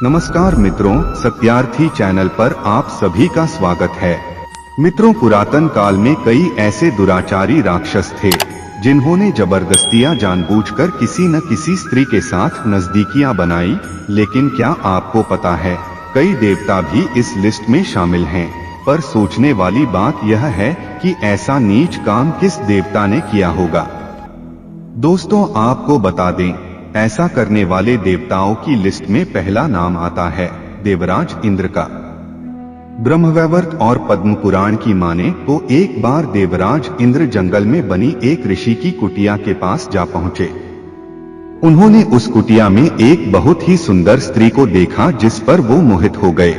नमस्कार मित्रों, सत्यार्थी चैनल पर आप सभी का स्वागत है। मित्रों, पुरातन काल में कई ऐसे दुराचारी राक्षस थे जिन्होंने जबरदस्तियां जानबूझकर किसी न किसी स्त्री के साथ नजदीकियां बनाई। लेकिन क्या आपको पता है, कई देवता भी इस लिस्ट में शामिल हैं। पर सोचने वाली बात यह है कि ऐसा नीच काम किस देवता ने किया होगा। दोस्तों, आपको बता दें, ऐसा करने वाले देवताओं की लिस्ट में पहला नाम आता है देवराज इंद्र का। ब्रह्मवैवर्त और पद्म पुराण की माने तो एक बार देवराज इंद्र जंगल में बनी एक ऋषि की कुटिया के पास जा पहुंचे। उन्होंने उस कुटिया में एक बहुत ही सुंदर स्त्री को देखा जिस पर वो मोहित हो गए।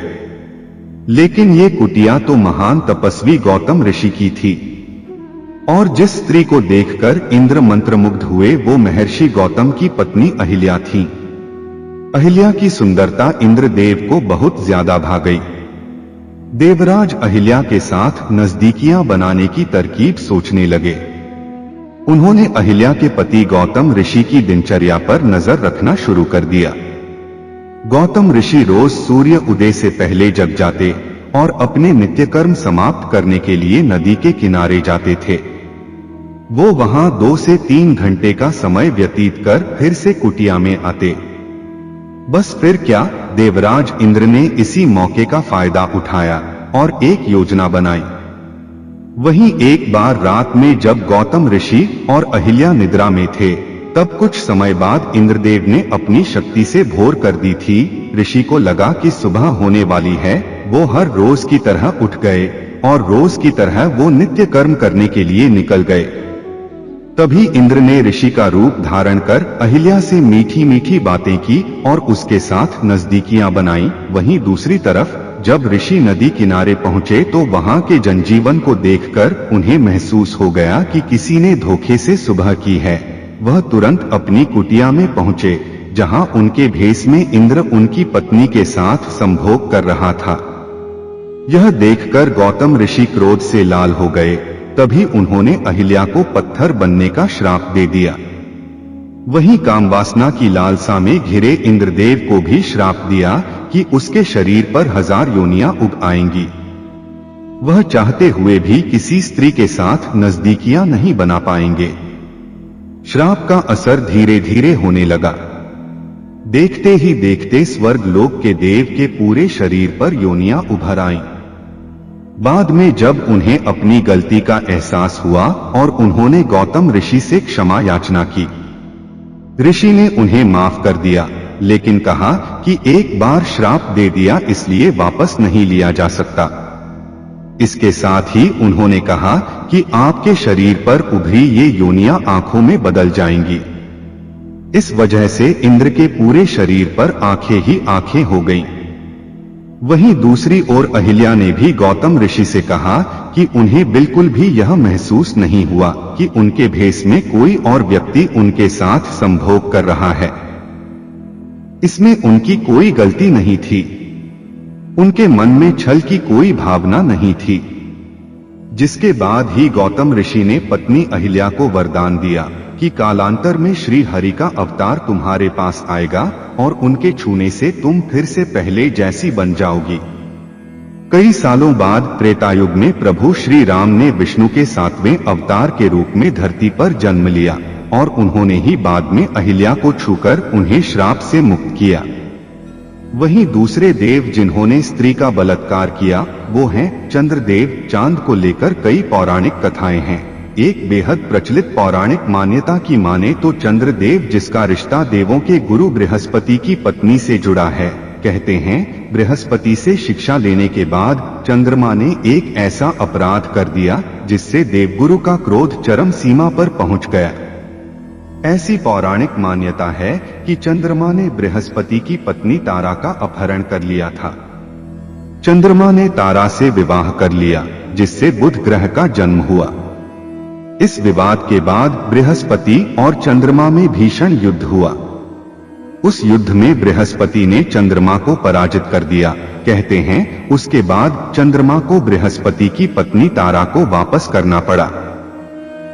लेकिन ये कुटिया तो महान तपस्वी गौतम ऋषि की थी, और जिस स्त्री को देखकर इंद्र मंत्रमुग्ध हुए वो महर्षि गौतम की पत्नी अहिल्या थी। अहिल्या की सुंदरता इंद्रदेव को बहुत ज्यादा भा गई। देवराज अहिल्या के साथ नजदीकियां बनाने की तरकीब सोचने लगे। उन्होंने अहिल्या के पति गौतम ऋषि की दिनचर्या पर नजर रखना शुरू कर दिया। गौतम ऋषि रोज सूर्य उदय से पहले जग जाते और अपने नित्य कर्म समाप्त करने के लिए नदी के किनारे जाते थे। वो वहां 2 से 3 घंटे का समय व्यतीत कर फिर से कुटिया में आते। बस फिर क्या, देवराज इंद्र ने इसी मौके का फायदा उठाया और एक योजना बनाई। वहीं एक बार रात में जब गौतम ऋषि और अहिल्या निद्रा में थे, तब कुछ समय बाद इंद्रदेव ने अपनी शक्ति से भोर कर दी थी। ऋषि को लगा कि सुबह होने वाली है। वो हर रोज की तरह उठ गए और रोज की तरह वो नित्य कर्म करने के लिए निकल गए। तभी इंद्र ने ऋषि का रूप धारण कर अहिल्या से मीठी मीठी बातें की और उसके साथ नजदीकियां बनाई। वहीं दूसरी तरफ जब ऋषि नदी किनारे पहुंचे तो वहां के जनजीवन को देखकर उन्हें महसूस हो गया कि किसी ने धोखे से सुबह की है। वह तुरंत अपनी कुटिया में पहुंचे, जहां उनके भेष में इंद्र उनकी पत्नी के साथ संभोग कर रहा था। यह देखकर गौतम ऋषि क्रोध से लाल हो गए। तभी उन्होंने अहिल्या को पत्थर बनने का श्राप दे दिया। वहीं कामवासना की लालसा में घिरे इंद्रदेव को भी श्राप दिया कि उसके शरीर पर 1000 योनियां उग आएंगी। वह चाहते हुए भी किसी स्त्री के साथ नजदीकियां नहीं बना पाएंगे। श्राप का असर धीरे धीरे होने लगा। देखते ही देखते स्वर्ग लोक के देव के पूरे शरीर पर योनियां उभर आईं। बाद में जब उन्हें अपनी गलती का एहसास हुआ और उन्होंने गौतम ऋषि से क्षमा याचना की, ऋषि ने उन्हें माफ कर दिया, लेकिन कहा कि एक बार श्राप दे दिया इसलिए वापस नहीं लिया जा सकता। इसके साथ ही उन्होंने कहा कि आपके शरीर पर उभरी ये योनियां आंखों में बदल जाएंगी। इस वजह से इंद्र के पूरे शरीर पर आंखें ही आंखें हो गईं। वहीं दूसरी ओर अहिल्या ने भी गौतम ऋषि से कहा कि उन्हें बिल्कुल भी यह महसूस नहीं हुआ कि उनके भेष में कोई और व्यक्ति उनके साथ संभोग कर रहा है। इसमें उनकी कोई गलती नहीं थी। उनके मन में छल की कोई भावना नहीं थी। जिसके बाद ही गौतम ऋषि ने पत्नी अहिल्या को वरदान दिया कि कालांतर में श्री हरि का अवतार तुम्हारे पास आएगा और उनके छूने से तुम फिर से पहले जैसी बन जाओगी। कई सालों बाद त्रेतायुग में प्रभु श्री राम ने विष्णु के 7वें अवतार के रूप में धरती पर जन्म लिया और उन्होंने ही बाद में अहिल्या को छूकर उन्हें श्राप से मुक्त किया। वहीं दूसरे देव जिन्होंने स्त्री का बलात्कार किया वो हैं चंद्रदेव। चांद को लेकर कई पौराणिक कथाएं हैं। एक बेहद प्रचलित पौराणिक मान्यता की माने तो चंद्रदेव, जिसका रिश्ता देवों के गुरु बृहस्पति की पत्नी से जुड़ा है, कहते हैं बृहस्पति से शिक्षा लेने के बाद चंद्रमा ने एक ऐसा अपराध कर दिया जिससे देवगुरु का क्रोध चरम सीमा पर पहुंच गया। ऐसी पौराणिक मान्यता है कि चंद्रमा ने बृहस्पति की पत्नी तारा का अपहरण कर लिया था। चंद्रमा ने तारा से विवाह कर लिया, जिससे बुध ग्रह का जन्म हुआ। इस विवाद के बाद बृहस्पति और चंद्रमा में भीषण युद्ध हुआ। उस युद्ध में बृहस्पति ने चंद्रमा को पराजित कर दिया। कहते हैं उसके बाद चंद्रमा को बृहस्पति की पत्नी तारा को वापस करना पड़ा।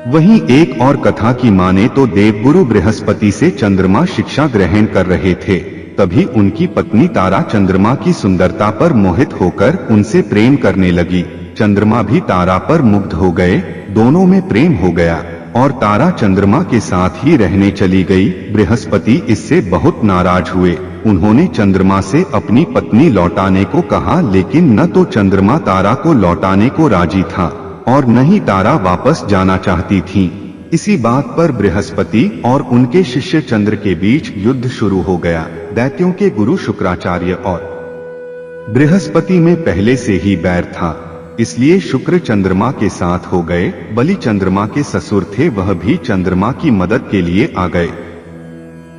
वहीं एक और कथा की माने तो देवगुरु बृहस्पति से चंद्रमा शिक्षा ग्रहण कर रहे थे, तभी उनकी पत्नी तारा चंद्रमा की सुंदरता पर मोहित होकर उनसे प्रेम करने लगी। चंद्रमा भी तारा पर मुग्ध हो गए, दोनों में प्रेम हो गया और तारा चंद्रमा के साथ ही रहने चली गई। बृहस्पति इससे बहुत नाराज हुए। उन्होंने चंद्रमा से अपनी पत्नी लौटाने को कहा, लेकिन न तो चंद्रमा तारा को लौटाने को राजी था और न ही तारा वापस जाना चाहती थी। इसी बात पर बृहस्पति और उनके शिष्य चंद्र के बीच युद्ध शुरू हो गया। दैत्यों के गुरु शुक्राचार्य और बृहस्पति में पहले से ही बैर था, इसलिए शुक्र चंद्रमा के साथ हो गए। बलि चंद्रमा के ससुर थे, वह भी चंद्रमा की मदद के लिए आ गए।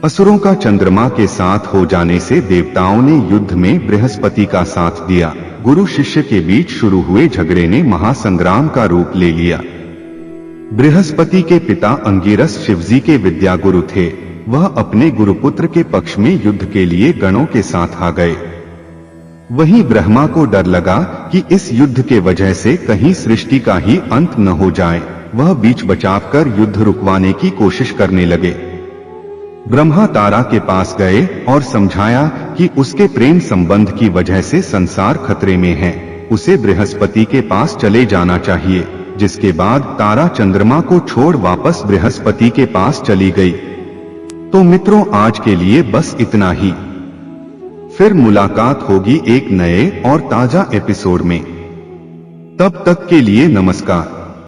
असुरों का चंद्रमा के साथ हो जाने से देवताओं ने युद्ध में बृहस्पति का साथ दिया। गुरु शिष्य के बीच शुरू हुए झगड़े ने महासंग्राम का रूप ले लिया। बृहस्पति के पिता अंगिरस शिवजी के विद्या गुरु थे। वह अपने गुरुपुत्र के पक्ष में युद्ध के लिए गणों के साथ आ गए। वहीं ब्रह्मा को डर लगा कि इस युद्ध के वजह से कहीं सृष्टि का ही अंत न हो जाए। वह बीच बचाव कर युद्ध रुकवाने की कोशिश करने लगे। ब्रह्मा तारा के पास गए और समझाया कि उसके प्रेम संबंध की वजह से संसार खतरे में है, उसे बृहस्पति के पास चले जाना चाहिए। जिसके बाद तारा चंद्रमा को छोड़ वापस बृहस्पति के पास चली गई। तो मित्रों, आज के लिए बस इतना ही। फिर मुलाकात होगी एक नए और ताजा एपिसोड में। तब तक के लिए नमस्कार।